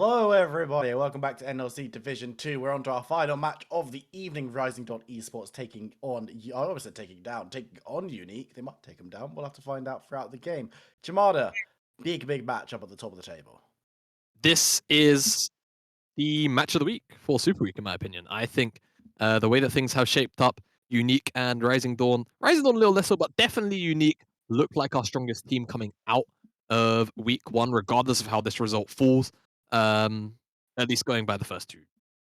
Hello, everybody. Welcome back to NLC Division 2. We're on to our final match of the evening. Rising Dawn Esports taking on, I always said taking on UniQ. They might take them down. We'll have to find out throughout the game. Jamada, big match up at the top of the table. This is the match of the week for Super Week, in my opinion. I think the way that things have shaped up, UniQ and Rising Dawn a little less so, but definitely UniQ look like our strongest team coming out of week one, regardless of how this result falls. At least going by the first two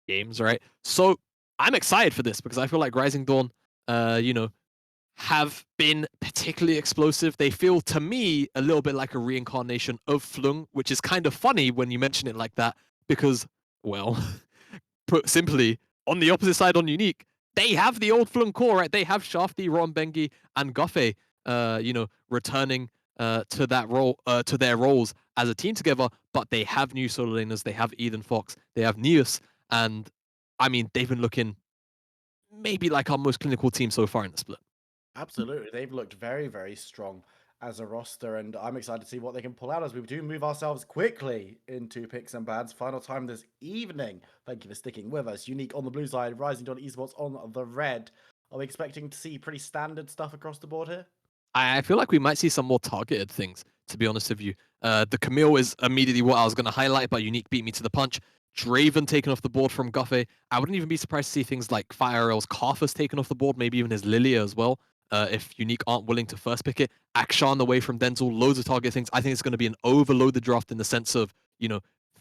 games, right? So I'm excited for this because I feel like Rising Dawn, you know, have been particularly explosive. They feel to me a little bit like a reincarnation of Flung, which is kind of funny when you mention it like that because, well, put simply, on the opposite side on UniQ, they have the old Flung core, right? They have Shafty, Bengi, and Guffey, returning to that role, to their roles as a team together. But they have new solo laners. They have Eden Fox. They have Neus, and I mean, they've been looking maybe like our most clinical team so far in the split. Absolutely. They've looked very strong as a roster, and I'm excited to see what they can pull out as we do move ourselves quickly into picks and bans. Final time this evening. Thank you for sticking with us. UniQ on the blue side, Rising Dawn Esports on the red. Are we expecting to see pretty standard stuff across the board here? I feel like we might see some more targeted things, to be honest with you. The Camille is immediately what I was going to highlight, but UniQ beat me to the punch. Draven taken off the board from Guffey. I wouldn't even be surprised to see things like FireRL's Karthus taken off the board, maybe even his Lilia as well, if UniQ aren't willing to first pick it. Akshan away from Denzel, loads of target things. I think it's going to be an overloaded draft in the sense of,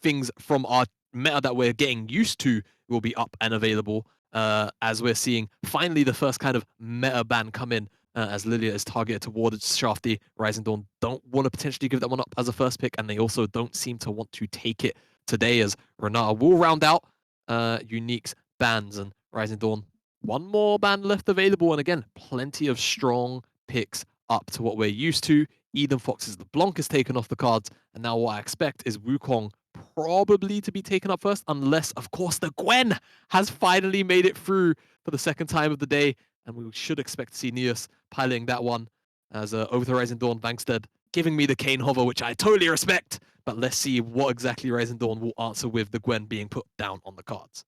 things from our meta that we're getting used to will be up and available, as we're seeing finally the first kind of meta ban come in, as Lilia is targeted towards Shafty. Rising Dawn don't want to potentially give that one up as a first pick, and they also don't seem to want to take it today, as Renata will round out UniQ's bans, and Rising Dawn, one more ban left available, and again, plenty of strong picks up to what we're used to. Eden Fox's LeBlanc is taken off the cards, and now what I expect is Wukong probably to be taken up first, unless, of course, the Gwen has finally made it through for the second time of the day, and we should expect to see Neus piloting that one as over to Rising Dawn. Bankstead giving me the Kane hover, which I totally respect, but let's see what exactly Rising Dawn will answer with the Gwen being put down on the cards.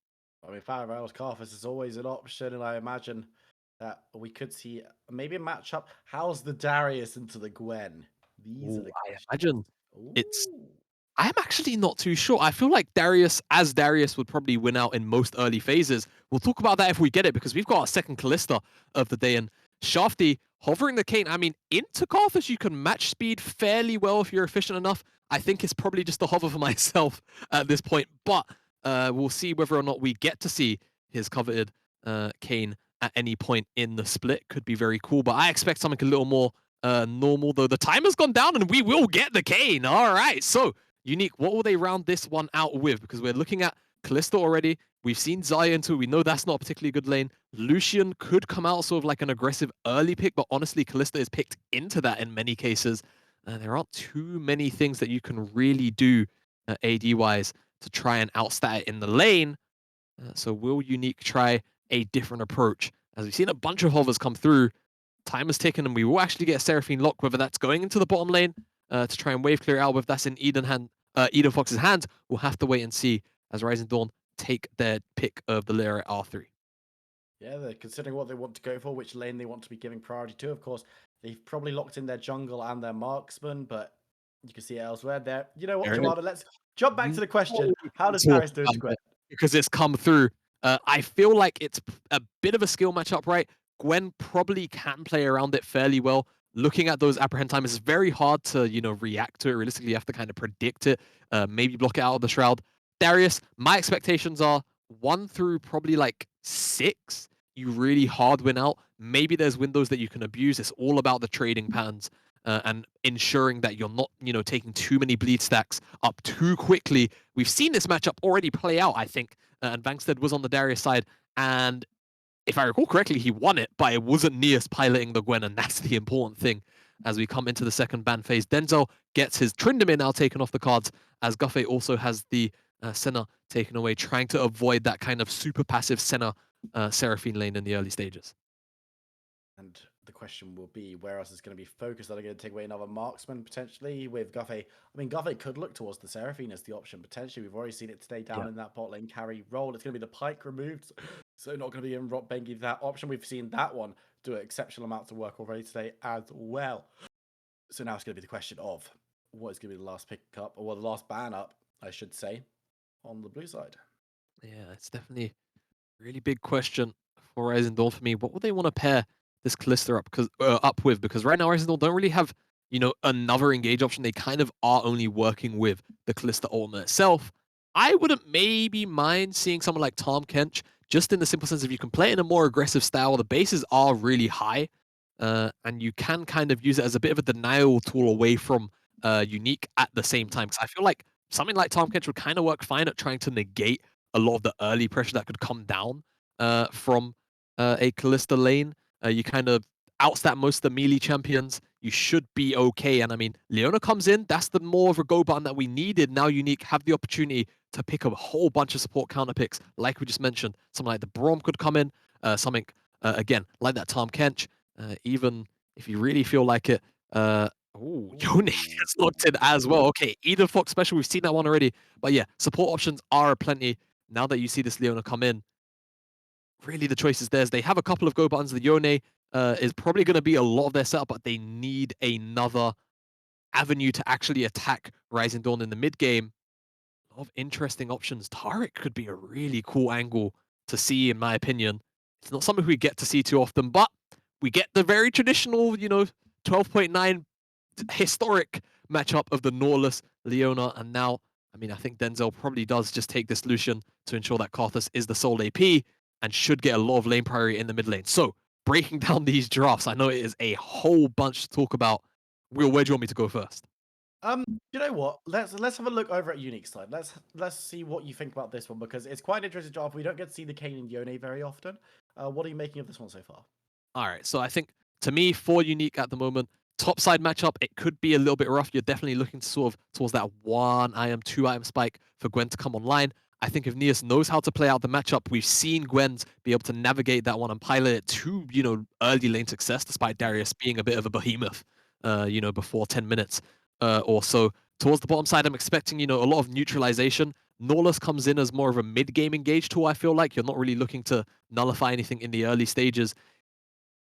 I mean, FireRL's Karthus is always an option, and I imagine that we could see maybe a matchup. How's the Darius into the Gwen? These are Ooh, the I questions. imagine it's Ooh. I'm actually not too sure. I feel like Darius would probably win out in most early phases. We'll talk about that if we get it, because we've got our second Callista of the day, and Shafty hovering the cane. I mean, into Karthus, you can match speed fairly well if you're efficient enough. I think it's probably just a hover for myself at this point, but we'll see whether or not we get to see his coveted cane at any point in the split. Could be very cool, but I expect something a little more normal, though. The timer's gone down, and we will get the cane. All right, so UniQ, what will they round this one out with? Because we're looking at Callista already. We've seen Zion too. We know that's not a particularly good lane. Lucian could come out sort of like an aggressive early pick, but honestly, Callista is picked into that in many cases. There aren't too many things that you can really do AD-wise to try and outstat it in the lane. So will UniQ try a different approach? As we've seen a bunch of hovers come through, time has taken, and we will actually get a Seraphine lock, whether that's going into the bottom lane to try and wave clear out, whether that's in Eden Fox's hands. We'll have to wait and see as Rising Dawn take their pick of the layer at R3. Yeah, they're considering what they want to go for, which lane they want to be giving priority to. Of course, they've probably locked in their jungle and their marksman, but you can see it elsewhere. There, you know what, There it is. Jamada? Let's jump back to the question. Before we How can does talk Darius do it to about Gwen? it, because it's come through, I feel like it's a bit of a skill matchup, right? Gwen probably can play around it fairly well. Looking at those apprehend times, it's very hard to, react to it. Realistically, you have to kind of predict it, maybe block it out of the shroud. Darius, my expectations are 1 through probably like 6. You really hard win out. Maybe there's windows that you can abuse. It's all about the trading patterns and ensuring that you're not, taking too many bleed stacks up too quickly. We've seen this matchup already play out, I think, and Bankstead was on the Darius side, and if I recall correctly, he won it, but it wasn't Neus piloting the Gwen, and that's the important thing as we come into the second ban phase. Denzel gets his Tryndamere now taken off the cards, as Guffey also has the Senna taken away, trying to avoid that kind of super passive Senna Seraphine lane in the early stages. And the question will be where else is going to be focused. Are they going to take away another marksman potentially with Guffey? I mean, Guffey could look towards the Seraphine as the option potentially. We've already seen it today down in that bot lane carry role. It's going to be the Pike removed, so not going to be in Rock Bengi that option. We've seen that one do exceptional amounts of work already today as well. So now it's going to be the question of what is going to be the last pick up, or the last ban up, I should say, on the blue side. Yeah, it's definitely a really big question for Rising Dawn for me. What would they want to pair this Callister up with? Because right now Rising Dawn don't really have, another engage option. They kind of are only working with the Callister ultimate itself. I wouldn't maybe mind seeing someone like Tom Kench, just in the simple sense of you can play it in a more aggressive style. The bases are really high, and you can kind of use it as a bit of a denial tool away from Unique at the same time. Because I feel like something like Tom Kench would kind of work fine at trying to negate a lot of the early pressure that could come down from a Callista lane. You kind of outstat most of the melee champions. You should be okay. And I mean, Leona comes in. That's the more of a go button that we needed. Now Unique have the opportunity to pick up a whole bunch of support counter picks, like we just mentioned. Something like the Brom could come in. Something again like that Tom Kench. Even if you really feel like it. Yone gets locked in as well. Okay, Eden Fox special. We've seen that one already. But yeah, support options are plenty. Now that you see this Leona come in, really the choice is theirs. They have a couple of go buttons. The Yone is probably going to be a lot of their setup, but they need another avenue to actually attack Rising Dawn in the mid game. A lot of interesting options. Taric could be a really cool angle to see, in my opinion. It's not something we get to see too often, but we get the very traditional, 12.9 historic matchup of the Nautilus, Leona, and now, I mean, I think Denzel probably does just take this Lucian to ensure that Karthus is the sole AP and should get a lot of lane priority in the mid lane. So, breaking down these drafts, I know it is a whole bunch to talk about. Will, where do you want me to go first? You know what? Let's have a look over at Unique side. Let's see what you think about this one, because it's quite an interesting draft. We don't get to see the Kane and Yone very often. What are you making of this one so far? All right, so I think to me, for Unique at the moment, top side matchup, it could be a little bit rough. You're definitely looking sort of towards that 1 item, 2 item spike for Gwen to come online. I think if Neas knows how to play out the matchup, we've seen Gwen's be able to navigate that one and pilot it to, early lane success, despite Darius being a bit of a behemoth, before 10 minutes or so. Towards the bottom side, I'm expecting, a lot of neutralization. Nautilus comes in as more of a mid-game engage tool, I feel like. You're not really looking to nullify anything in the early stages.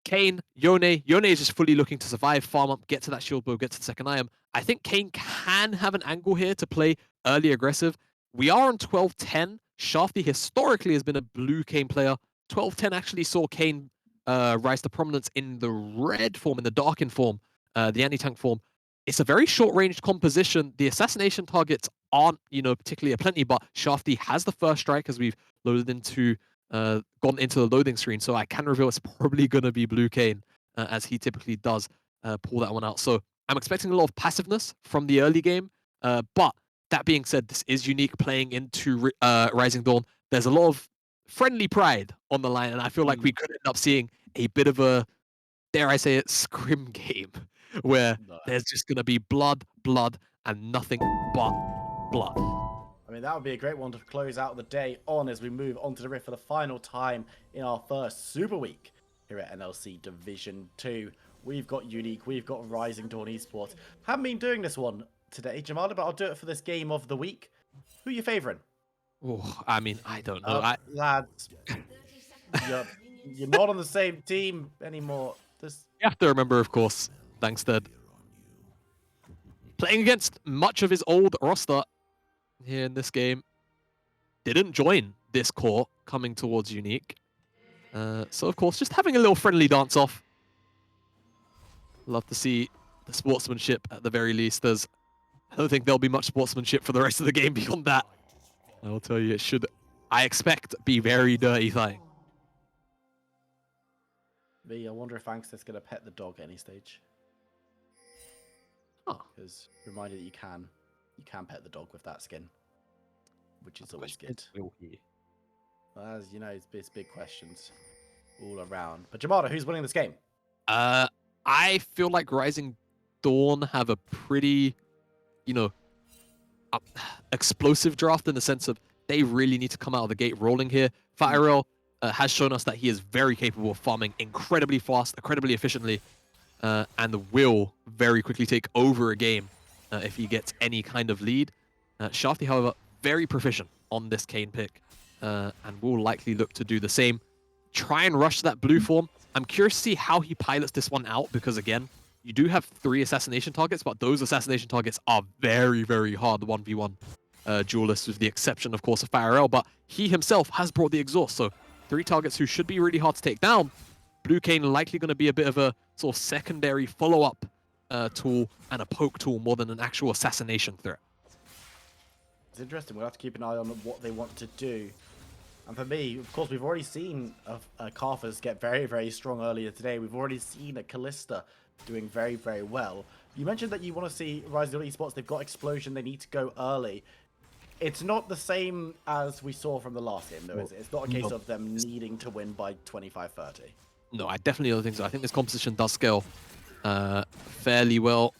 Kane, Yone. Yone is just fully looking to survive, farm up, get to that shield blow, get to the second item. I think Kane can have an angle here to play early aggressive. We are on 12-10. Shafty historically has been a blue Kane player. 12-10 actually saw Kane rise to prominence in the red form, in the darkened form, the anti-tank form. It's a very short-range composition. The assassination targets aren't, particularly a plenty, but Shafty has the first strike as we've loaded into gone into the loading screen. So I can reveal it's probably going to be Blue Kane, as he typically does pull that one out. So I'm expecting a lot of passiveness from the early game. But that being said, this is Unique playing into Rising Dawn. There's a lot of friendly pride on the line, and I feel like we could end up seeing a bit of a, dare I say it, scrim game where No. there's just going to be blood, and nothing but blood. I mean, that would be a great one to close out the day on as we move on to the Rift for the final time in our first Super Week here at NLC Division 2. We've got Unique, we've got Rising Dawn Esports. Haven't been doing this one today, Jamada, but I'll do it for this game of the week. Who are you favouring? Oh, I mean, I don't know. Lads, you're not on the same team anymore. You have to remember, of course, Dankstead playing against much of his old roster here in this game. Didn't join this core coming towards Unique. So, of course, just having a little friendly dance-off. Love to see the sportsmanship at the very least. I don't think there'll be much sportsmanship for the rest of the game beyond that. I will tell you, it should, I expect, be very dirty fighting. I wonder if Angster's going to pet the dog at any stage. Oh. Because reminded that you can pet the dog with that skin, which is always good. Well, as you know, it's big questions all around. But Jamada, who's winning this game? I feel like Rising Dawn have a pretty, explosive draft in the sense of they really need to come out of the gate rolling here. Firewell, has shown us that he is very capable of farming incredibly fast, incredibly efficiently, and will very quickly take over a game if he gets any kind of lead. Shafty, however, very proficient on this Kayn pick, and will likely look to do the same. Try and rush that blue form. I'm curious to see how he pilots this one out, because again, you do have 3 assassination targets, but those assassination targets are very, very hard 1v1 duelists, with the exception, of course, of Farrell, but he himself has brought the exhaust, so 3 targets who should be really hard to take down. Blue Kayn likely going to be a bit of a sort of secondary follow-up tool and a poke tool more than an actual assassination threat. It's interesting. We'll have to keep an eye on what they want to do. And for me, of course, we've already seen a Karthus get very, very strong earlier today. We've already seen a Kalista doing very, very well. You mentioned that you want to see Rise of Esports. They've got Explosion. They need to go early. It's not the same as we saw from the last game, though, is it? It's not a case of them needing to win by 25-30. No, I definitely don't think so. I think this composition does scale fairly well.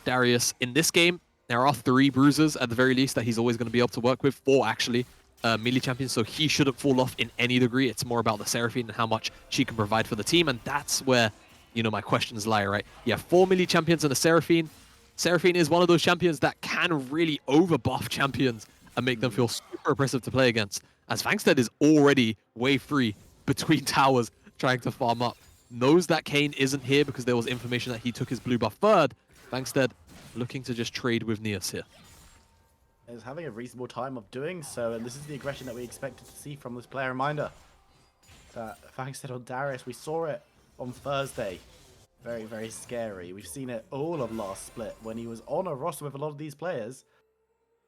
Darius, in this game, there are 3 bruisers at the very least that he's always going to be able to work with. 4, actually. Melee champions, so he shouldn't fall off in any degree. It's more about the Seraphine and how much she can provide for the team, and that's where, you know, my questions lie, right? You have 4 melee champions and a Seraphine. Seraphine is one of those champions that can really overbuff champions and make them feel super oppressive to play against, as Vangstead is already wave 3 between towers trying to farm up. Knows that Kayn isn't here because there was information that he took his blue buff third. Vangstead looking to just trade with Neos here. Is having a reasonable time of doing so, and this is the aggression that we expected to see from this player. Reminder that Vangstead on Darius, we saw it on Thursday. Very, very scary. We've seen it all of last split when he was on a roster with a lot of these players.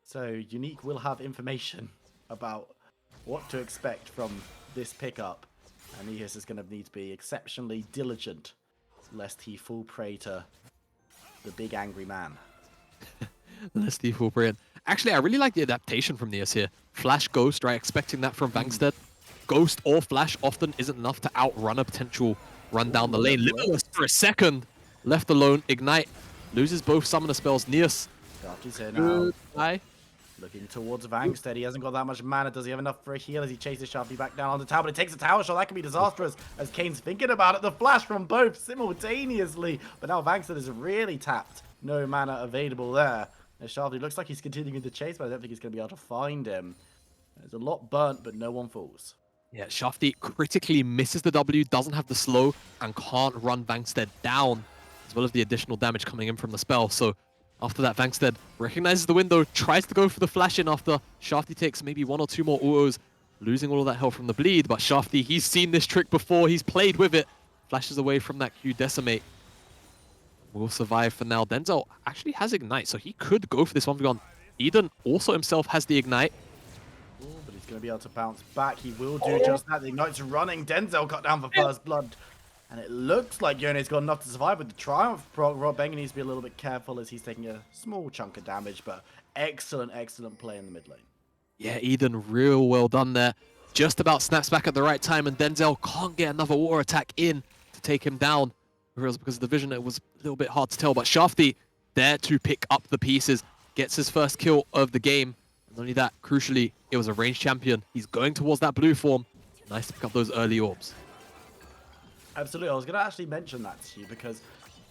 So UniQ will have information about what to expect from this pickup, and Neos is going to need to be exceptionally diligent lest he fall prey to the big angry man. Lest he fall prey. Actually, I really like the adaptation from Neos here. Flash Ghost, right? Expecting that from Vangstead. Ghost or Flash often isn't enough to outrun a potential run down the lane. Limitless for a second. Left alone. Ignite. Loses both summoner spells. Neos. Shafty's here now. Goodbye. Looking towards Vangstead. He hasn't got that much mana. Does he have enough for a heal as he chases Shafty back down on the tower? But it takes a tower shot. That could be disastrous as Kayn's thinking about it. The flash from both simultaneously. But now Vangstead is really tapped. No mana available there. Shafty looks like he's continuing the chase, but I don't think he's going to be able to find him. There's a lot burnt, but no one falls. Yeah, Shafty critically misses the W, doesn't have the slow, and can't run Vangstead down, as well as the additional damage coming in from the spell. So after that, Vangstead recognizes the window, tries to go for the flash in after Shafty takes maybe 1 or 2 more autos, losing all of that health from the bleed. But Shafty, he's seen this trick before, he's played with it, flashes away from that Q Decimate. Will survive for now. Denzel actually has Ignite, so he could go for this 1v1. Eden also himself has the Ignite. Ooh, but he's going to be able to bounce back. He will do just that. The Ignite's running. Denzel got down for first blood. And it looks like Yone's got enough to survive with the Triumph. Rob Benga needs to be a little bit careful as he's taking a small chunk of damage, but excellent, excellent play in the mid lane. Yeah, Eden, real well done there. Just about snaps back at the right time, and Denzel can't get another water attack in to take him down. Because of the vision, it was a little bit hard to tell. But Shafty, there to pick up the pieces, gets his first kill of the game. And only that, crucially, it was a ranged champion. He's going towards that blue form. Nice to pick up those early orbs. Absolutely. I was going to actually mention that to you because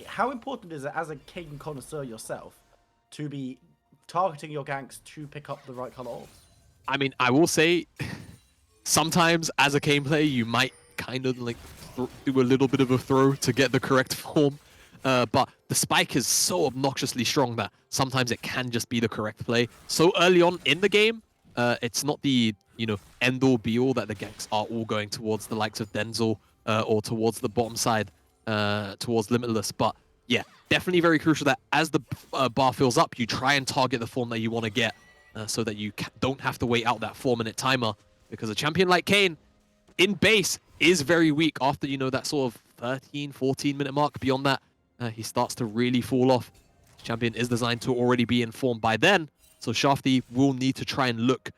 how important is it as a Kayn connoisseur yourself to be targeting your ganks to pick up the right color orbs? I mean, I will say, sometimes as a Kayn player, you might kind of like do a little bit of a throw to get the correct form. But the spike is so obnoxiously strong that sometimes it can just be the correct play. So early on in the game, it's not the, you know, end-all be-all that the ganks are all going towards the likes of Denzel or towards the bottom side, towards Limitless. But yeah, definitely very crucial that as the bar fills up, you try and target the form that you want to get so that you don't have to wait out that 4-minute timer. Because a champion like Kayn, in base, is very weak after, you know, that sort of 13, 14-minute mark. Beyond that, he starts to really fall off. The champion is designed to already be informed by then, so Shafty will need to try and look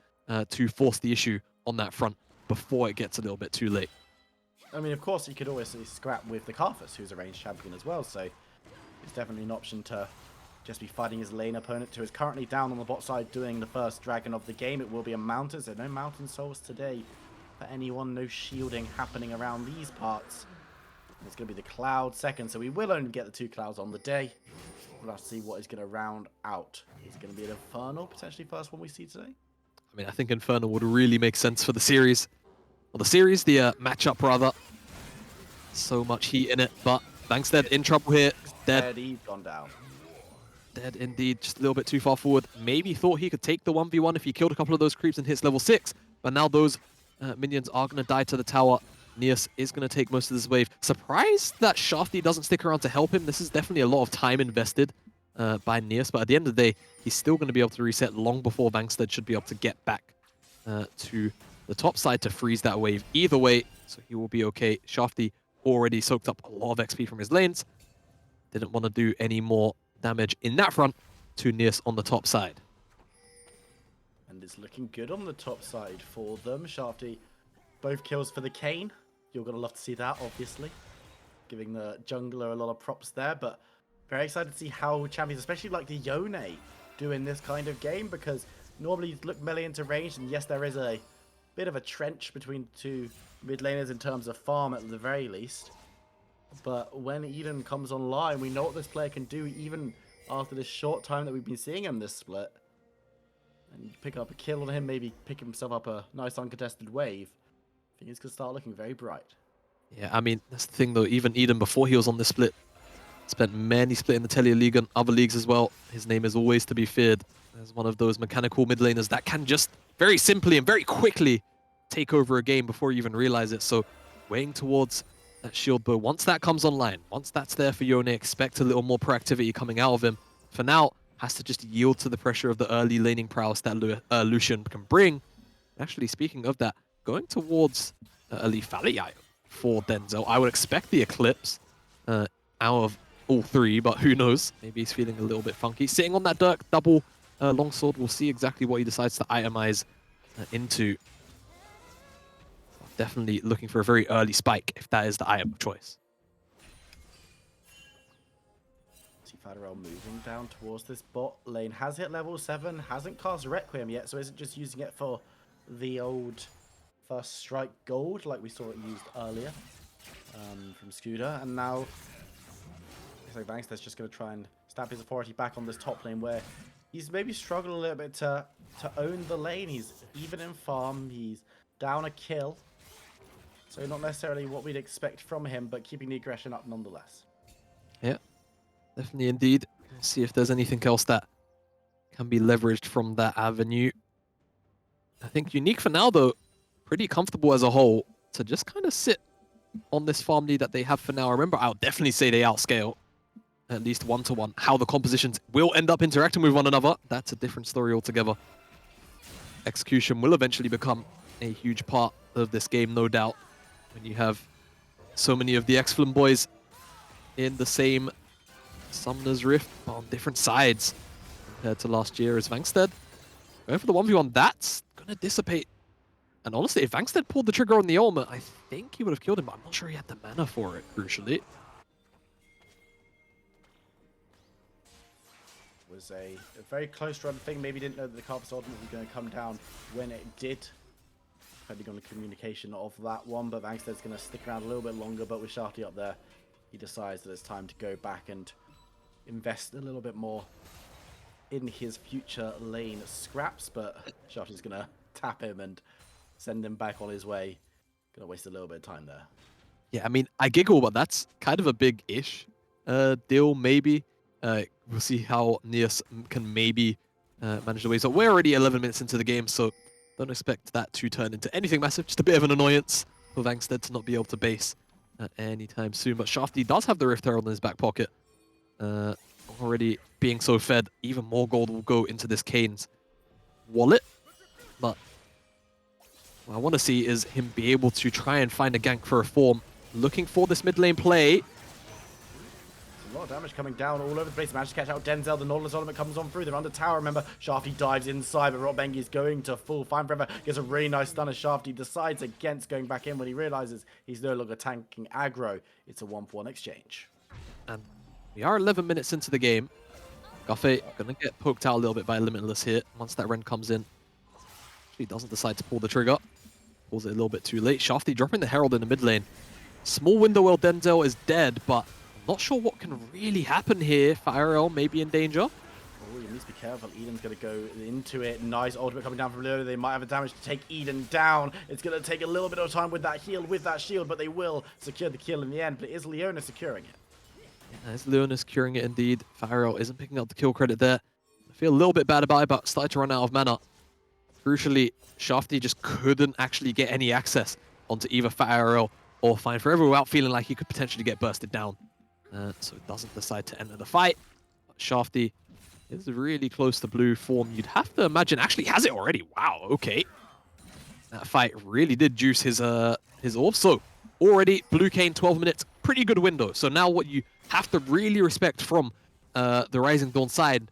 to force the issue on that front before it gets a little bit too late. I mean, of course, you could always scrap with the Karthus, who's a ranged champion as well, so it's definitely an option to just be fighting his lane opponent, who is currently down on the bot side doing the first dragon of the game. It will be a mountain, so no mountain souls today for anyone. No shielding happening around these parts. And it's going to be the Cloud second, so we will only get the 2 Clouds on the day. We'll have to see what is going to round out. Is it going to be an Infernal, potentially first one we see today? I mean, I think Infernal would really make sense for the series. Well, the matchup rather. So much heat in it, but Bankstead in trouble here. Dead. He's gone down. Dead indeed, just a little bit too far forward. Maybe thought he could take the 1v1 if he killed a couple of those creeps and hits level 6, but now those minions are going to die to the tower. Neos is going to take most of this wave. Surprised that Shafty doesn't stick around to help him. This is definitely a lot of time invested by Neos, but at the end of the day, he's still going to be able to reset long before Bankstead should be able to get back to the top side to freeze that wave either way, so he will be okay. Shafty already soaked up a lot of XP from his lanes. Didn't want to do any more damage in that front to Neos on the top side. And it's looking good on the top side for them. Shafty, both kills for the Kane. You're going to love to see that, obviously. Giving the jungler a lot of props there, but very excited to see how champions, especially like the Yone, do in this kind of game, because normally you look melee into range, and yes, there is a bit of a trench between the 2 mid laners in terms of farm at the very least. But when Eden comes online, we know what this player can do even after this short time that we've been seeing him this split. And pick up a kill on him, maybe pick himself up a nice uncontested wave. Things could start looking very bright. Yeah, I mean, that's the thing though, even Eden before he was on this split, spent many split in the Telia League and other leagues as well. His name is always to be feared as one of those mechanical mid laners that can just very simply and very quickly take over a game before you even realize it. So weighing towards that shield bow, once that comes online, once that's there for Yone, expect a little more proactivity coming out of him. For now, has to just yield to the pressure of the early laning prowess that Lucian can bring. Actually, speaking of that, going towards a Lethalii for Denzel, I would expect the Eclipse out of all 3, but who knows? Maybe he's feeling a little bit funky. Sitting on that Dirk double longsword, we'll see exactly what he decides to itemize into. Definitely looking for a very early spike if that is the item of choice. See Faderell moving down towards this bot lane. Has hit level 7, hasn't cast Requiem yet, so isn't just using it for the old first strike gold like we saw it used earlier from Scooter. And now it's like Bankstead's just going to try and stamp his authority back on this top lane where he's maybe struggled a little bit to own the lane. He's even in farm, he's down a kill. So not necessarily what we'd expect from him, but keeping the aggression up nonetheless. Yeah, definitely indeed. Let's see if there's anything else that can be leveraged from that avenue. I think UniQ for now, though, pretty comfortable as a whole to just kind of sit on this farm lead that they have for now. Remember, I'll definitely say they outscale at least 1-to-1. How the compositions will end up interacting with one another, that's a different story altogether. Execution will eventually become a huge part of this game, no doubt. When you have so many of the X-Flim boys in the same Summoner's Rift on different sides compared to last year as Bankstead. Going for the 1v1, that's going to dissipate. And honestly, if Bankstead pulled the trigger on the ultimate, I think he would have killed him, but I'm not sure he had the mana for it, crucially. Was a very close run thing. Maybe didn't know that the Carpus ultimate was going to come down when it did. Depending on the communication of that one, but Bankstead's going to stick around a little bit longer. But with Shafty up there, he decides that it's time to go back and invest a little bit more in his future lane scraps. But Shafty's going to tap him and send him back on his way. Going to waste a little bit of time there. Yeah, I mean, I giggle, but that's kind of a big-ish deal, maybe. We'll see how Neos can maybe manage the way. So we're already 11 minutes into the game, so don't expect that to turn into anything massive. Just a bit of an annoyance for Bankstead to not be able to base anytime soon. But Shafty does have the Rift Herald in his back pocket. Already being so fed, even more gold will go into this Kane's wallet. But what I want to see is him be able to try and find a gank for a form. Looking for this mid lane play. A lot of damage coming down all over the place. Managed to catch out Denzel. The Nautilus ultimate comes on through. They're under tower. Remember, Shafty dives inside, but Rob Bengi is going to full Fine Forever. Gets a really nice stun as Shafty decides against going back in when he realizes he's no longer tanking aggro. It's a 1-for-1 exchange. And we are 11 minutes into the game. Guffey gonna get poked out a little bit by Limitless here once that Ren comes in. He doesn't decide to pull the trigger. calls it a little bit too late. Shafty dropping the Herald in the mid lane. Small window while Denzel is dead, but I'm not sure what can really happen here. FireL may be in danger. Oh, you need to be careful. Eden's going to go into it. Nice ultimate coming down from Leona. They might have a damage to take Eden down. It's going to take a little bit of time with that heal, with that shield, but they will secure the kill in the end. But is Leona securing it? Yeah, as Leonis curing it indeed. FireL isn't picking up the kill credit there. I feel a little bit bad about it, but started to run out of mana. Crucially, Shafty just couldn't actually get any access onto either FireL or Fine Forever without feeling like he could potentially get bursted down. So it doesn't decide to enter the fight. But Shafty is really close to blue form. You'd have to imagine actually has it already. Wow, okay. That fight really did juice his orb. So already blue Kane 12 minutes, pretty good window. So now what you have to really respect from the Rising Dawn side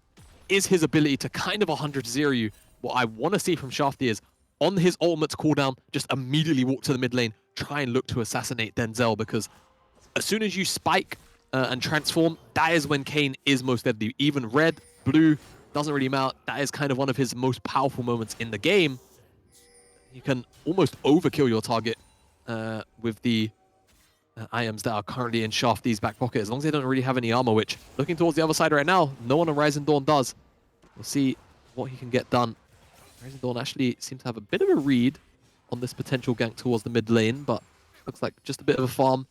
is his ability to kind of 100-0 you. What I want to see from Shafty is on his ultimate's cooldown, just immediately walk to the mid lane, try and look to assassinate Denzel, because as soon as you spike and transform, that is when Kane is most deadly. Even red, blue, doesn't really matter. That is kind of one of his most powerful moments in the game. You can almost overkill your target with the items that are currently in Shafty's back pocket, as long as they don't really have any armor, which, looking towards the other side right now, no one on Rising Dawn does. We'll see what he can get done. Rising Dawn actually seems to have a bit of a read on this potential gank towards the mid lane, but looks like just a bit of a farm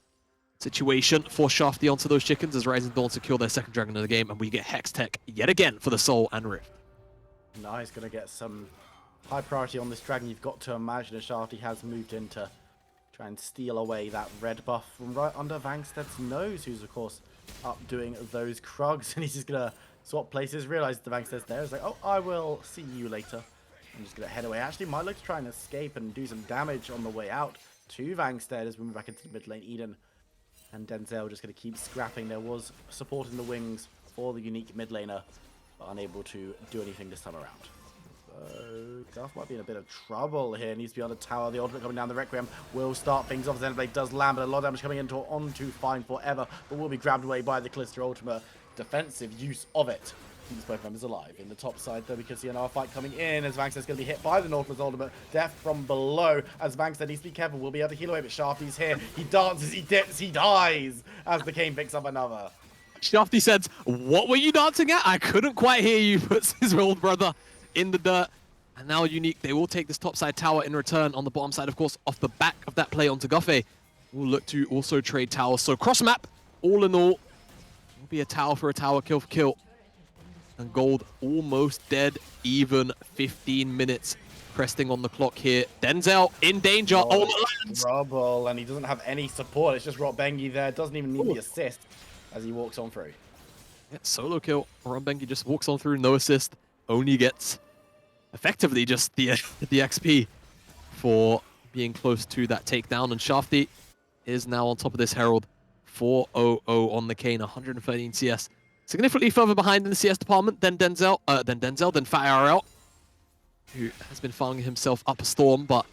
situation for Shafty onto those chickens as Rising Dawn secure their second dragon of the game, and we get Hex Tech yet again for the Soul and Rift. Now he's going to get some high priority on this dragon. You've got to imagine as Shafty has moved in to try and steal away that red buff from right under Vangsted's nose, who's of course up doing those Krugs, and he's just going to swap places, realize the Vangsted's there. He's like, oh, I will see you later. I'm just going to head away. Actually, might look to try and escape and do some damage on the way out to Vangsted as we move back into the mid lane. Eden and Denzel just going to keep scrapping. There was support in the wings for the unique mid laner, but unable to do anything this time around. So Duff might be in a bit of trouble here. Needs to be on the tower. The ultimate coming down. The Requiem will start things off. Xenoblade does land, but a lot of damage coming onto Fine Forever, but will be grabbed away by the Callisto ultimate. Defensive use of it keeps both members alive. In the top side, though, we can see another fight coming in as Vangsted's going to be hit by the Nautilus ultimate. Death from below as Vangsted needs to be careful. We'll be able to heal away, but Shafty's here. He dances, he dips, he dies as the Kane picks up another. Shafty says, what were you dancing at? I couldn't quite hear you. Puts his old brother in the dirt. And now UniQ, they will take this top side tower in return. On the bottom side, of course, off the back of that play onto Guffey, we'll look to also trade towers. So cross map, all in all, will be a tower for a tower, kill for kill. And Gold almost dead, even 15 minutes cresting on the clock here. Denzel in danger. Oh, trouble, and he doesn't have any support. It's just Rotbengi there. Doesn't even need the assist as he walks on through. Yeah, solo kill. Rotbengi just walks on through, no assist. Only gets effectively just the XP for being close to that takedown. And Shafty is now on top of this Herald. 400 on the Kane, 113 CS. Significantly further behind in the CS department than Denzel, then FireL, who has been farming himself up a storm, but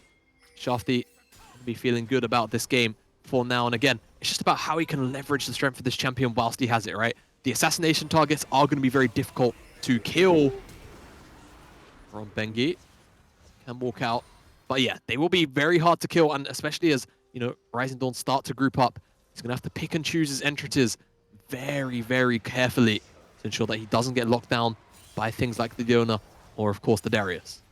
Shafty will be feeling good about this game for now. And again, it's just about how he can leverage the strength of this champion whilst he has it, right? The assassination targets are going to be very difficult to kill. Rotbengi can walk out, but yeah, they will be very hard to kill, and especially as, you know, Rising Dawn start to group up, he's going to have to pick and choose his entrances very, very carefully to ensure that he doesn't get locked down by things like the Leona or, of course, the Darius.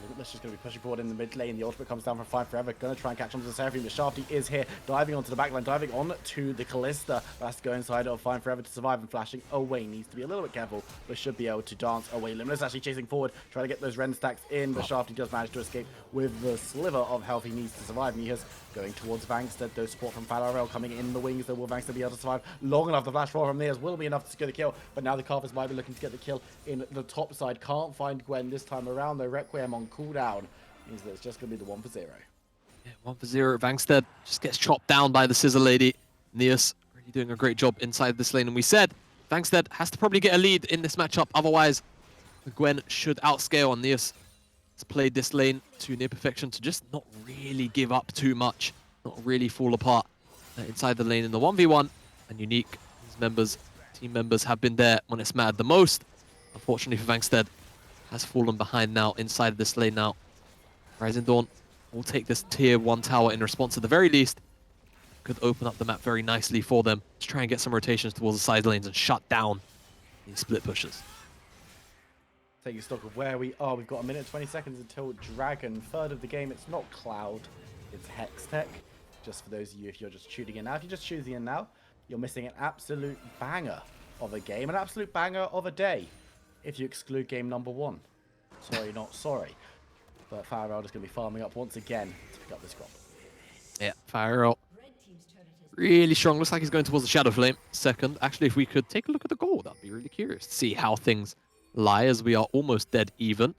Limitless just going to be pushing forward in the mid lane. The ultimate comes down from Fine Forever. Going to try and catch onto the Seraphine, but Shafty is here, diving onto the backline, diving on to the Callista. That's going inside of Fine Forever to survive, and flashing away. Needs to be a little bit careful, but should be able to dance away. Limitless actually chasing forward, trying to get those Ren stacks in, but Shafty does manage to escape with the sliver of health he needs to survive. And he is going towards Vangsted. Those support from FireL coming in the wings, though will Vangsted be able to survive long enough? The flash forward from Neas will be enough to secure the kill, but now the Carvers might be looking to get the kill in the top side. Can't find Gwen this time around, though. Requiem on cooldown means that it's just going to be the 1-0. Yeah, 1-0. Vangsted just gets chopped down by the Scissor Lady. Neas really doing a great job inside this lane. And we said Vangsted has to probably get a lead in this matchup. Otherwise, Gwen should outscale. And Neas has played this lane to near perfection to just not really give up too much. Not really fall apart inside the lane in the 1v1. And UniQ, his team members have been there when it's mattered the most. Unfortunately for Vangsted, has fallen behind now inside of this lane now. Rising Dawn will take this tier 1 tower in response at the very least. Could open up the map very nicely for them to try and get some rotations towards the side lanes and shut down these split pushes. Taking stock of where we are, we've got a minute and 20 seconds until Dragon. Third of the game, it's not Cloud, it's Hextech. Just for those of you, if you're just tuning in now. If you're just choosing in now, you're missing an absolute banger of a game, an absolute banger of a day, if you exclude game number 1. Sorry, not sorry. But Farrell is going to be farming up once again to pick up this crop. Yeah, Farrell. Really strong. Looks like he's going towards the Shadow Flame. Second, actually, if we could take a look at the gold, I'd be really curious to see how things lie as we are almost dead even.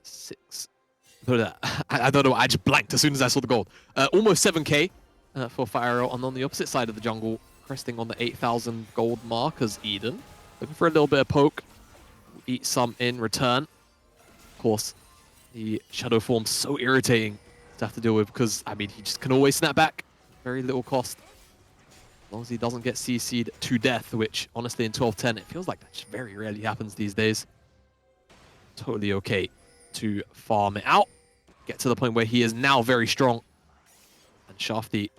6. I don't know. I just blanked as soon as I saw the gold. Almost 7k for Farrell. And on the opposite side of the jungle, cresting on the 8,000 gold mark as Eden. Looking for a little bit of poke. Eat some in return. Of course, the Shadow Form's so irritating to have to deal with because, I mean, he just can always snap back. Very little cost. As long as he doesn't get CC'd to death, which, honestly, in 12-10, it feels like that just very rarely happens these days. Totally okay to farm it out. Get to the point where he is now very strong. And Shafty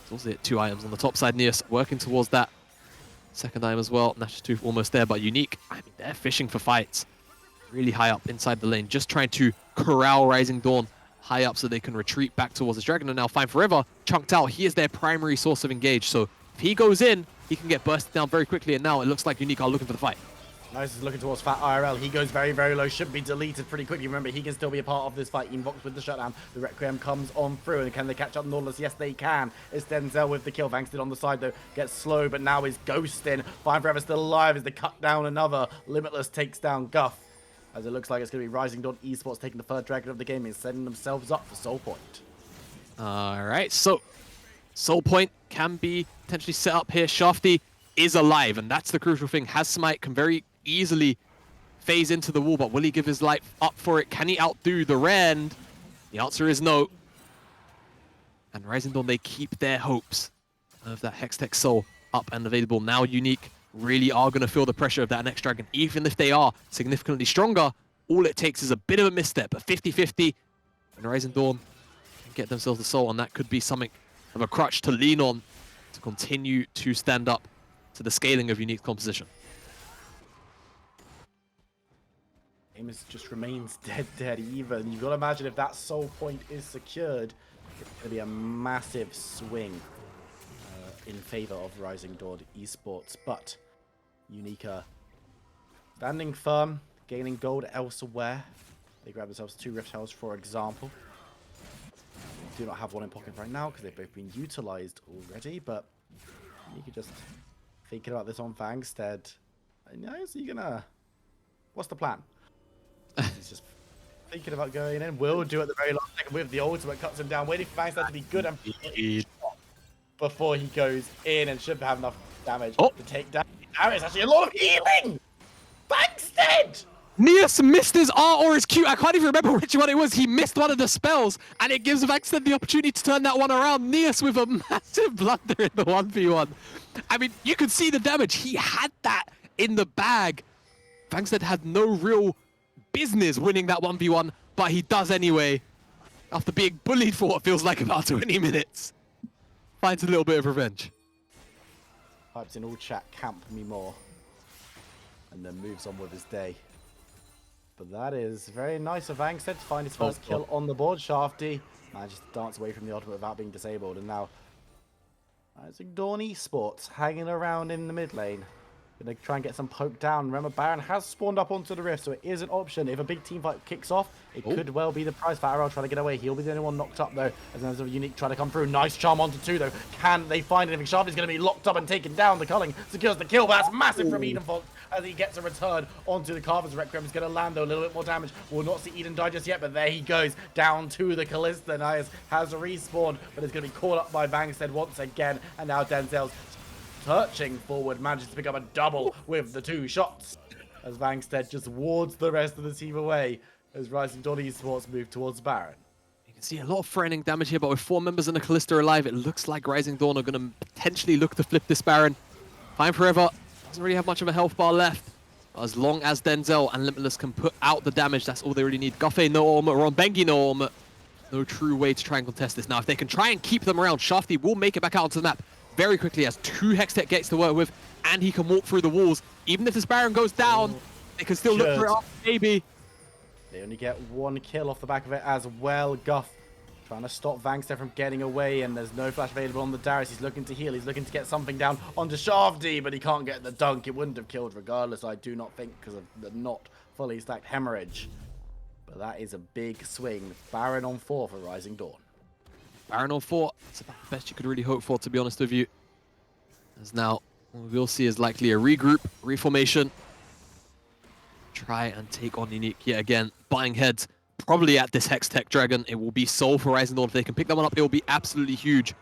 is also at 2 items on the top side. Neos working towards that second item as well. Nash's Tooth almost there, but UniQ, I mean, they're fishing for fights. Really high up inside the lane, just trying to corral Rising Dawn high up so they can retreat back towards the Dragon. And now Find Forever, chunked out. He is their primary source of engage. So if he goes in, he can get bursted down very quickly. And now it looks like UniQ are looking for the fight. Nice is looking towards Fat IRL. He goes very, very low. Should be deleted pretty quickly. Remember, he can still be a part of this fight. Invox with the shutdown. The Requiem comes on through. And can they catch up Nautilus? Yes, they can. It's Denzel with the kill. Vangsted on the side, though. Gets slow, but now is ghosting. Find Forever still alive as they cut down another. Limitless takes down Guff. As it looks like it's going to be Rising Dawn Esports taking the third Dragon of the game and setting themselves up for Soul Point. All right, so Soul Point can be potentially set up here. Shafty is alive, and that's the crucial thing. Has Smite, can very easily phase into the wall, but will he give his life up for it? Can he outdo the Rend? The answer is no. And Rising Dawn, they keep their hopes of that Hextech Soul up and available. Now UniQ really are going to feel the pressure of that next Dragon. Even if they are significantly stronger, all it takes is a bit of a misstep, a 50-50, and Rising Dawn can get themselves the Soul, and that could be something of a crutch to lean on to continue to stand up to the scaling of UniQ's composition. Game just remains dead even. You've got to imagine if that Soul Point is secured, it's going to be a massive swing in favor of Rising Dawn Esports. But UniQ standing firm, gaining gold elsewhere. They grab themselves 2 Rift Hells, for example. Do not have one in pocket right now because they've both been utilized already, but UniQ just thinking about this on Vangstead. Is he gonna... What's the plan? He's just thinking about going in. Will do at the very last second with the ultimate, cuts him down, waiting for Vangstead to be good and before he goes in, and should have enough damage to take down. There is actually a lot of healing! Vangstead! Neos missed his R or his Q. I can't even remember which one it was. He missed one of the spells, and it gives Vangstead the opportunity to turn that one around. Neos with a massive blunder in the 1v1. I mean, you could see the damage. He had that in the bag. Vangstead had no real business winning that 1v1, but he does anyway. After being bullied for what feels like about 20 minutes. Finds a little bit of revenge. Types in all chat, camp me more. And then moves on with his day. But that is very nice of Vangstead to find his first kill on the board. Shafty manages to dance away from the ultimate without being disabled. And now, Rising Dawn Esports hanging around in the mid lane. Gonna try and get some poke down. Remember, Baron has spawned up onto the rift, so it is an option. If a big team fight kicks off, it could well be the prize. Farrell trying to get away. He'll be the only one knocked up, though, as there's a UniQ trying to come through. Nice charm onto 2, though. Can they find anything? Shafty's going to be locked up and taken down. The culling secures the kill, but that's massive from Eden Fox as he gets a return onto the Carver's. Requiem is going to land, though, a little bit more damage. We'll not see Eden die just yet, but there he goes down to the Callista. Nice has respawned, but it's going to be caught up by Vangstead once again, and now Denzel's searching forward, manages to pick up a double with the 2 shots as Vangstead just wards the rest of the team away as Rising Dawn Esports move towards Baron. You can see a lot of threatening damage here, but with 4 members in the Callista alive, it looks like Rising Dawn are going to potentially look to flip this Baron. Find Forever doesn't really have much of a health bar left. As long as Denzel and Limitless can put out the damage, that's all they really need. Guffey, no armor. Bengi, no armor. No true way to try and contest this. Now, if they can try and keep them around, Shafty will make it back out onto the map very quickly as 2 Hextech gates to work with, and he can walk through the walls. Even if this Baron goes down, they can still look for it up, maybe. They only get 1 kill off the back of it as well. Guff trying to stop Vangster from getting away, and there's no flash available on the Darius. He's looking to heal. He's looking to get something down onto Shafty, but he can't get the dunk. It wouldn't have killed regardless, I do not think, because of the not fully stacked hemorrhage. But that is a big swing. Baron on 4 for Rising Dawn. Baron on 4. That's about the best you could really hope for, to be honest with you. As now, what we'll see is likely a regroup, reformation. Try and take on UniQ yet again. Buying heads, probably at this Hextech Dragon. It will be soul for Rising Dawn. If they can pick that one up, it will be absolutely huge.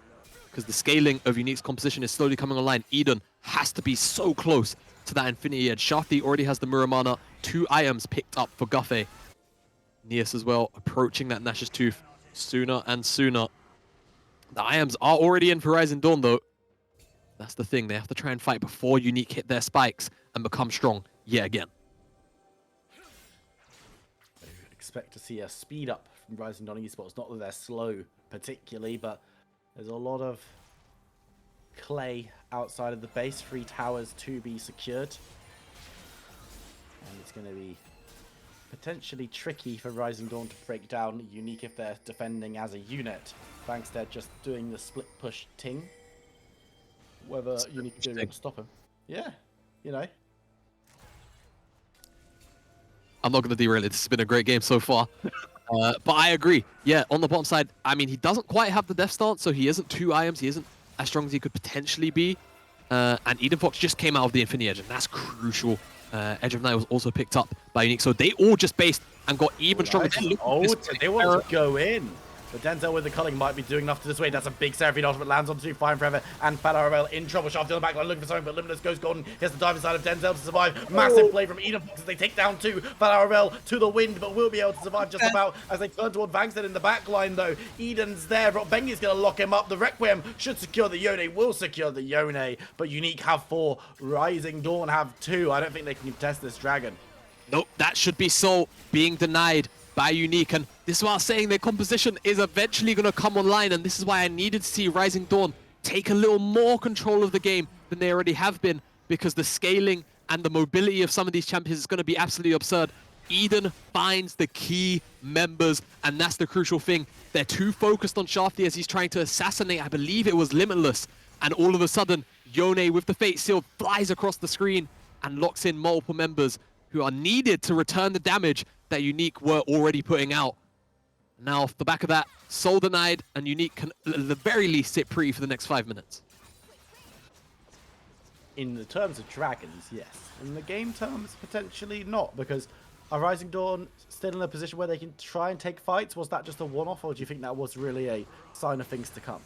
Because the scaling of UniQ's composition is slowly coming online. Eden has to be so close to that Infinity Edge. Shafty already has the Muramana. 2 items picked up for Guffey. Neas as well, approaching that Nash's Tooth sooner and sooner. The IAMs are already in for Rising Dawn, though. That's the thing. They have to try and fight before UniQ hit their spikes and become strong yet again. I expect to see a speed up from Rising Dawn Esports. Not that they're slow particularly, but there's a lot of clay outside of the base. 3 towers to be secured. And it's going to be potentially tricky for Rising Dawn to break down UniQ if they're defending as a unit. Thanks, they're just doing the split push ting. Whether UniQ do to stop him. Yeah, you know. I'm not going to derail it. This has been a great game so far. But I agree. Yeah, on the bottom side, I mean, he doesn't quite have the death stance, so he isn't 2 IAMs. He isn't as strong as he could potentially be. And Eden Fox just came out of the Infinity Edge, and that's crucial. Edge of Night was also picked up by UniQ, so they all just based and got even stronger. They want to go in. But Denzel with the culling might be doing enough to dissuade. That's a big Seraphine ultimate, lands on 2, fine forever, and Falarabel in trouble. Shafty on the backline looking for something, but Limitless goes golden. He has to dive inside of Denzel to survive. Massive play from Eden Fox as they take down 2. Falarabel to the wind, but will be able to survive just about as they turn toward Vangstead in the backline, though. Eden's there, but Bengi's going to lock him up. The Requiem should secure the Yone, will secure the Yone, but UniQ have 4. Rising Dawn have 2. I don't think they can contest this dragon. Nope, that should be Soul being denied by UniQ, and this is why I was saying their composition is eventually going to come online, and this is why I needed to see Rising Dawn take a little more control of the game than they already have been, because the scaling and the mobility of some of these champions is going to be absolutely absurd. Eden finds the key members, and that's the crucial thing. They're too focused on Shafty as he's trying to assassinate, I believe it was Limitless, and all of a sudden, Yone with the Fate Seal flies across the screen and locks in multiple members who are needed to return the damage that UniQ were already putting out. Now, off the back of that, Soul denied, and UniQ can, at the very least, sit pretty for the next 5 minutes. In the terms of dragons, yes. In the game terms, potentially not, because are Rising Dawn still in a position where they can try and take fights? Was that just a one-off, or do you think that was really a sign of things to come?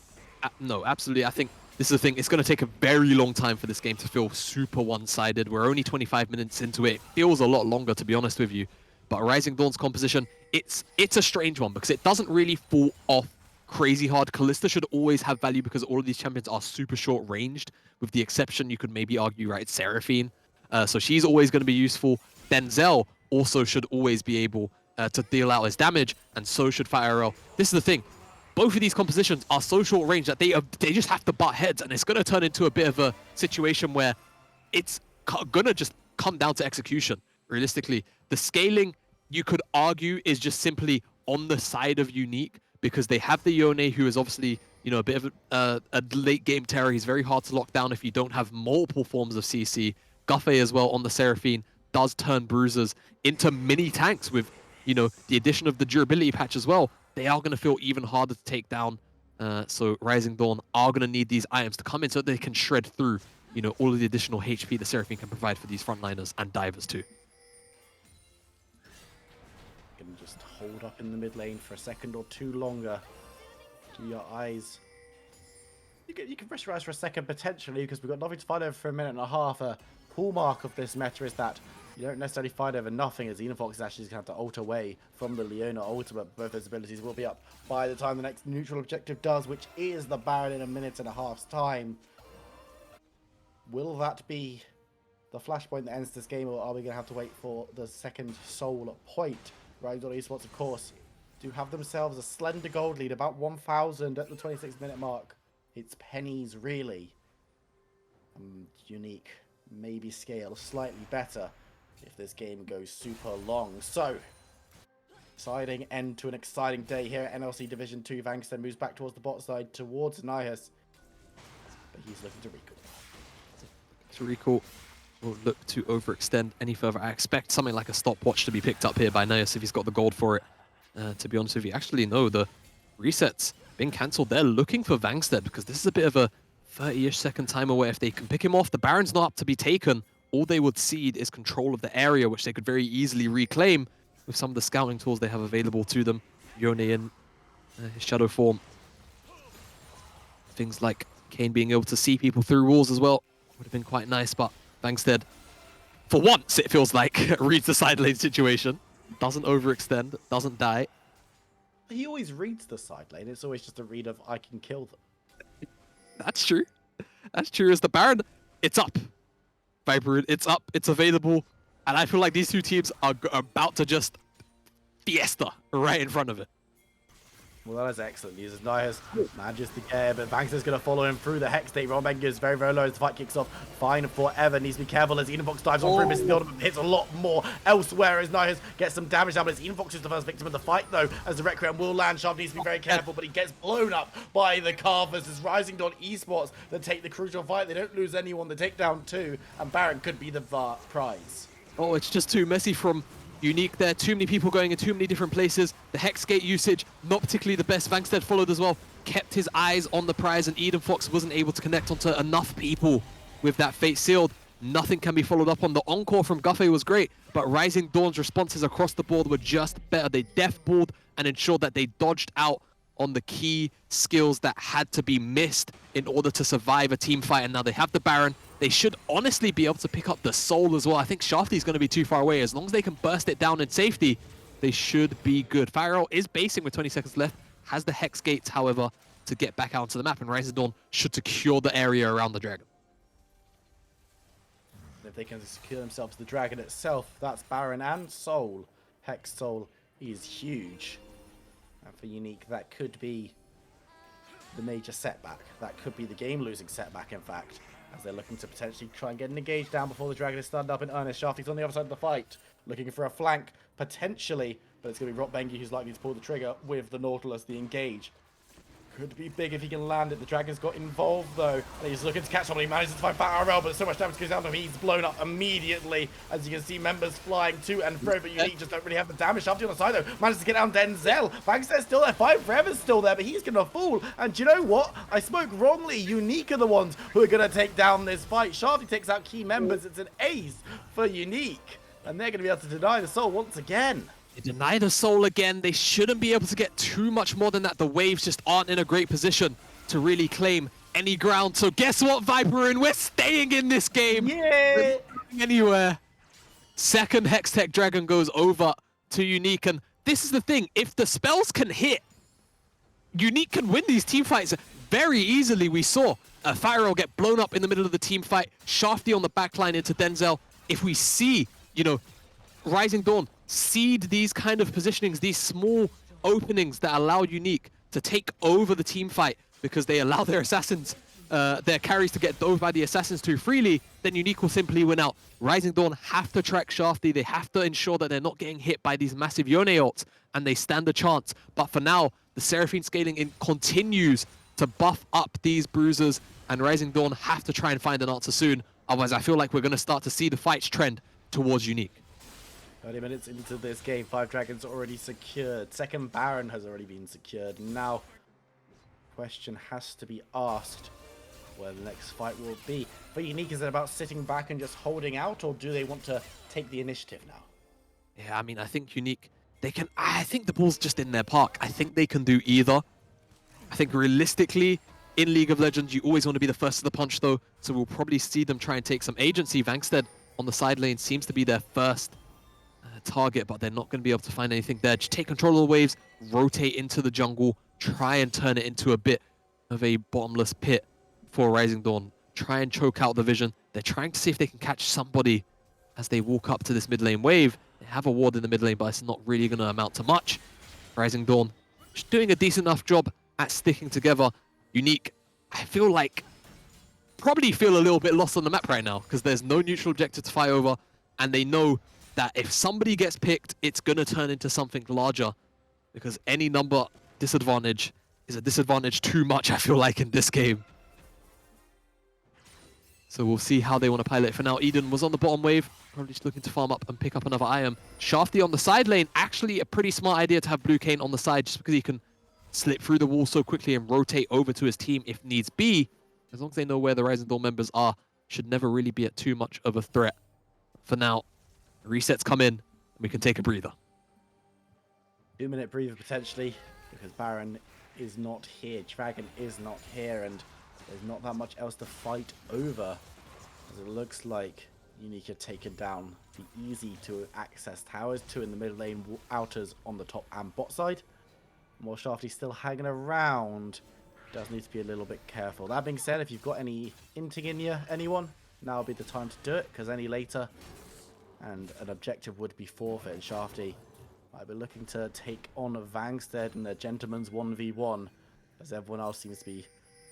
No, absolutely. I think this is the thing. It's going to take a very long time for this game to feel super one-sided. We're only 25 minutes into it. It feels a lot longer, to be honest with you. But Rising Dawn's composition, it's a strange one because it doesn't really fall off crazy hard. Kalista should always have value because all of these champions are super short-ranged, with the exception, you could maybe argue, right, Seraphine. So she's always going to be useful. Denzel also should always be able to deal out his damage, and so should FireRL. This is the thing. Both of these compositions are so short range that they just have to butt heads, and it's going to turn into a bit of a situation where it's going to just come down to execution. Realistically, the scaling, you could argue, is just simply on the side of UniQ because they have the Yone, who is obviously, you know, a bit of a late game terror. He's very hard to lock down if you don't have multiple forms of CC. Guffey as well on the Seraphine does turn bruisers into mini tanks with, you know, the addition of the durability patch as well. They are going to feel even harder to take down. So Rising Dawn are going to need these items to come in so that they can shred through, you know, all of the additional HP the Seraphine can provide for these frontliners and divers too. Can just hold up in the mid lane for a second or two longer. Do your eyes. You can rest your eyes for a second potentially because we've got nothing to fight over for a minute and a half. A hallmark of this meta is that you don't necessarily fight over nothing, as Xenofox is actually going to have to ult away from the Leona ultimate. Both those abilities will be up by the time the next neutral objective does, which is the Baron in a minute and a half's time. Will that be the flashpoint that ends this game, or are we going to have to wait for the second soul point? Rising Dawn Esports, of course, do have themselves a slender gold lead, about 1,000 at the 26-minute mark. It's pennies, really. Unique, maybe scale slightly better if this game goes super long. So, exciting end to an exciting day here at NLC Division 2. Vangsten moves back towards the bot side, towards Nihus. But he's looking to recall. To recall, will look to overextend any further. I expect something like a stopwatch to be picked up here by Nihus if he's got the gold for it. To be honest with you, actually, no, the resets being cancelled. They're looking for Vangstead because this is a bit of a 30-ish second time away. If they can pick him off, the Baron's not up to be taken. All they would cede is control of the area, which they could very easily reclaim with some of the scouting tools they have available to them. Yone in his shadow form. Things like Kane being able to see people through walls as well would have been quite nice, but Vangstead, for once, it feels like, reads the side lane situation. Doesn't overextend, doesn't die. He always reads the side lane. It's always just a read of, I can kill them. That's true. That's true. As the Baron, it's up. Viper, it's up. It's available. And I feel like these two teams are about to just fiesta right in front of it. Well, that is excellent news. As Nihus manages to get, but Vangster's going to follow him through the Hex State. Robenga is very, very low as the fight kicks off. Fine forever. Needs to be careful as Edenfox dives on through, missing the ultimate, hits a lot more elsewhere as Nihus gets some damage down. But Edenfox is the first victim of the fight, though, as the Requiem will land. Sharp needs to be very careful, but he gets blown up by the Carvers as Rising Dawn Esports that take the crucial fight. They don't lose anyone. They take down two, and Baron could be the prize. Oh, it's just too messy from Unique there. Too many people going in too many different places. The Hexgate usage, not particularly the best. Vangstead followed as well. Kept his eyes on the prize, and Edenfox wasn't able to connect onto enough people with that fate sealed. Nothing can be followed up on. The encore from Guffey was great, but Rising Dawn's responses across the board were just better. They deathballed and ensured that they dodged out on the key skills that had to be missed in order to survive a team fight. And now they have the Baron. They should honestly be able to pick up the Soul as well. I think Shafty's going to be too far away. As long as they can burst it down in safety, they should be good. Fire is basing with 20 seconds left. Has the Hex Gates, however, to get back out onto the map. And Rising Dawn should secure the area around the Dragon. If they can secure themselves the Dragon itself, that's Baron and Soul. Hex Soul is huge. And for Unique, that could be the major setback. That could be the game-losing setback, in fact, as they're looking to potentially try and get an engage down before the Dragon is stunned up in earnest. Shafty's on the other side of the fight, looking for a flank, potentially, but it's going to be Rotbengi who's likely to pull the trigger with the Nautilus, the engage. Could be big if he can land it. The Dragon's got involved, though. And he's looking to catch someone. He manages to find Battle, but so much damage goes down to him. He's blown up immediately. As you can see, members flying to and fro, but Unique just don't really have the damage. Shafty on the side, though, manages to get down Denzel. Vangster's still there. Fine Forever's still there, but he's going to fall. And do you know what? I spoke wrongly. Unique are the ones who are going to take down this fight. Shafty takes out key members. It's an ace for Unique. And they're going to be able to deny the soul once again. They deny the Soul again. They shouldn't be able to get too much more than that. The Waves just aren't in a great position to really claim any ground. So guess what, Viperin? We're staying in this game. Yeah. We're not going anywhere. Second Hextech Dragon goes over to Unique. And this is the thing. If the spells can hit, Unique can win these team fights very easily. We saw Fyro get blown up in the middle of the team fight. Shafty on the backline into Denzel. If we see, you know, Rising Dawn seed these kind of positionings, these small openings that allow Unique to take over the team fight because they allow their assassins, their carries to get dove by the assassins too freely, then Unique will simply win out. Rising Dawn have to track Shafty. They have to ensure that they're not getting hit by these massive Yone ults, and they stand a chance. But for now, the Seraphine scaling in continues to buff up these bruisers, and Rising Dawn have to try and find an answer soon. Otherwise, I feel like we're going to start to see the fights trend towards Unique. 30 minutes into this game, 5 Dragons already secured. Second Baron has already been secured. Now, question has to be asked where the next fight will be. For Unique, is it about sitting back and just holding out, or do they want to take the initiative now? Yeah, I mean, I think Unique, they can... I think the ball's just in their park. I think they can do either. I think realistically, in League of Legends, you always want to be the first to the punch, though, so we'll probably see them try and take some agency. Vangstead on the side lane seems to be their first target, but they're not going to be able to find anything there. Just take control of the waves, rotate into the jungle, try and turn it into a bit of a bottomless pit for Rising Dawn. try and choke out the vision. They're trying to see if they can catch somebody as they walk up to this mid lane wave. They have a ward in the mid lane, but it's not really going to amount to much. Rising Dawn just doing a decent enough job at sticking together. UniQ, I feel like, probably feel a little bit lost on the map right now because there's no neutral objective to fight over, and they know that if somebody gets picked, it's going to turn into something larger because any number disadvantage is a disadvantage too much, I feel like, in this game. So we'll see how they want to pilot it. For now, Eden was on the bottom wave, probably just looking to farm up and pick up another item. Shafty on the side lane, actually a pretty smart idea to have Blue Cane on the side just because he can slip through the wall so quickly and rotate over to his team if needs be. As long as they know where the Rising Dawn members are, should never really be at too much of a threat. For now, resets come in, and we can take a breather. 2-minute breather potentially, because Baron is not here, Dragon is not here, and there's not that much else to fight over. As it looks like UniQ have taken down the easy to access towers, 2 in the mid lane, outers on the top and bot side. More Shafty still hanging around. Does need to be a little bit careful. That being said, if you've got any inting in you, anyone, now would be the time to do it, because any later and an objective would be forfeit. And Shafty might be looking to take on Vangstead in a gentleman's 1v1, as everyone else seems to be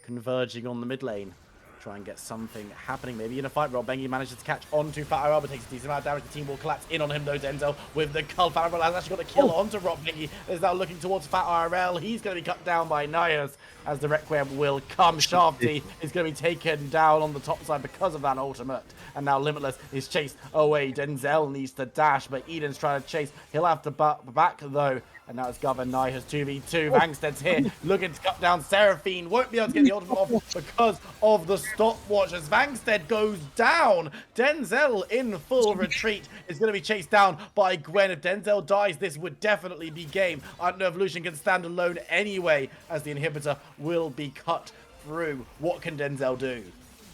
converging on the mid lane. Try and get something happening. Maybe in a fight, Rob Bengi manages to catch onto Fat IRL, but takes a decent amount of damage. The team will collapse in on him, though. Denzel with the cull. Fat IRL has actually got a kill onto Rob Bengi. Is now looking towards Fat IRL. He's going to be cut down by Nias as the Requiem will come. Shafty is going to be taken down on the top side because of that ultimate. And now Limitless is chased away. Denzel needs to dash, but Eden's trying to chase. He'll have to back, though. And now it's Govern Nias 2v2. Vangstead's here looking to cut down Seraphine. Won't be able to get the ultimate off because of the stopwatch as Vangstead goes down. Denzel in full retreat is going to be chased down by Gwen. If Denzel dies, this would definitely be game. I don't know if Lucian can stand alone anyway, as the inhibitor will be cut through. What can Denzel do?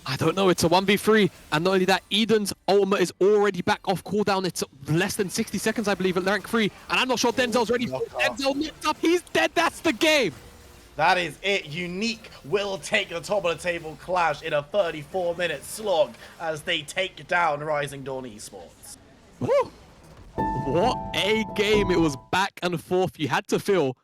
I don't know, it's a 1v3, and not only that, Eden's ultimate is already back off cooldown. It's less than 60 seconds, I believe, at rank 3, and I'm not sure Denzel's ready. Denzel knocked up, he's dead, that's the game! That is it. UniQ will take the top of the table clash in a 34-minute slog as they take down Rising Dawn Esports. Woo. What a game. It was back and forth. You had to feel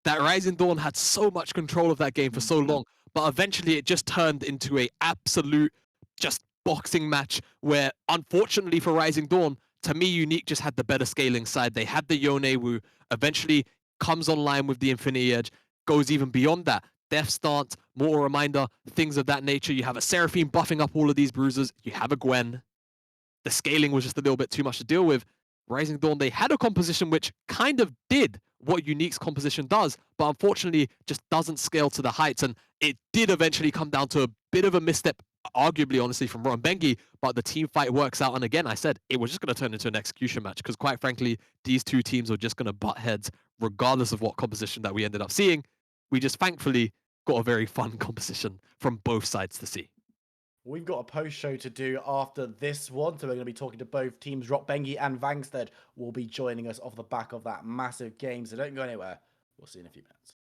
that Rising Dawn had so much control of that game for so long, but eventually it just turned into a absolute just boxing match where, unfortunately for Rising Dawn, to me, UniQ just had the better scaling side. They had the Yone, who eventually comes online with the Infinity Edge, goes even beyond that. Death Stance, more reminder, things of that nature. You have a Seraphine buffing up all of these bruisers. You have a Gwen. The scaling was just a little bit too much to deal with. Rising Dawn, they had a composition which kind of did what UniQ's composition does, but unfortunately just doesn't scale to the heights. And it did eventually come down to a bit of a misstep, arguably, honestly, from Ron Bengi, but the team fight works out. And again, I said it was just going to turn into an execution match because, quite frankly, these two teams were just going to butt heads regardless of what composition that we ended up seeing. We just thankfully got a very fun composition from both sides to see. We've got a post show to do after this one, so we're going to be talking to both teams. Rock Bengi and Vangstead will be joining us off the back of that massive game, so don't go anywhere. We'll see you in a few minutes.